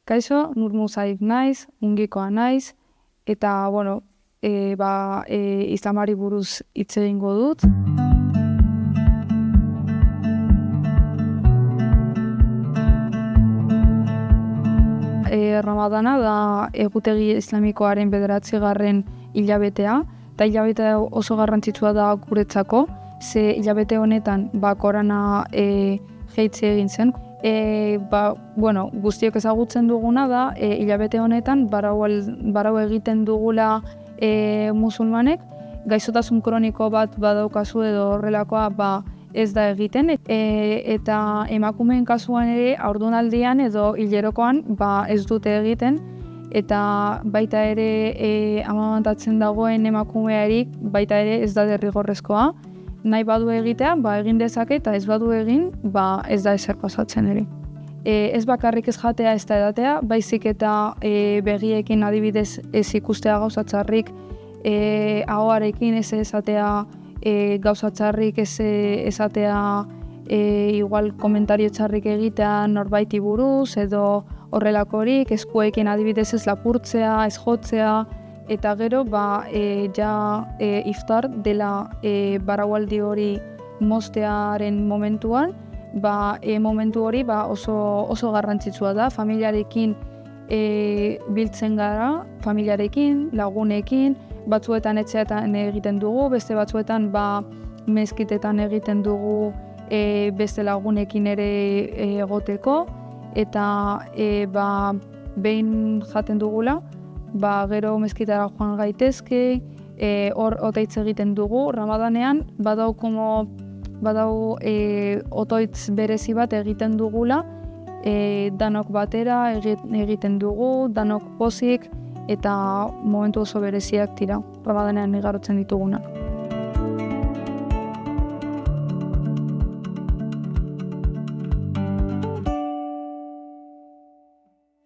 Kaixo, Nur Musaik naiz, ungikoa naiz, eta, islamari buruz hitz egingo dut. Ramadana da egutegi islamikoaren 9. hilabetea, eta hilabete oso garrantzitsua da guretzako, ze hilabete honetan Korana jaitsi egin zen. Guztiok ezagutzen duguna da, hilabete honetan barau egiten dugula musulmanek, gaixotasun kroniko bat badaukazu edo horrelakoa ez da egiten, eta emakumeen kasuan ere haurdunaldian edo hilerokoan ez dute egiten, eta baita ere amamantatzen dagoen emakumearik baita ere ez da derrigorrezkoa. Nahi badu egitea, egin dezake, eta ez badu egin, ez da ezer pasatzen ere. Ez bakarrik ez jatea ez da edatea, baizik eta begiekin adibidez ez ikustea gauzatzarrik, ahoarekin ez esatea gauzatzarrik, ez esatea igual komentario txarrik egitea norbaiti buruz, edo horrelakorik, eskuekin adibidez ez lapurtzea, ez jotzea, eta gero iftar dela baraualdi hori moztearen momentuan, momentu hori oso garrantzitsua da, familiarekin biltzen gara, familiarekin, lagunekin, batzuetan etxeetan egiten dugu, beste batzuetan mezkitetan egiten dugu beste lagunekin ere egoteko, eta behin jaten dugula, gero mezkitara joan gaitezke, hor otaitz egiten dugu. Ramadanean badau otoitz berezi bat egiten dugula, danok batera egiten dugu, danok pozik, eta momentu oso bereziak dira Ramadanean igarotzen ditugunak.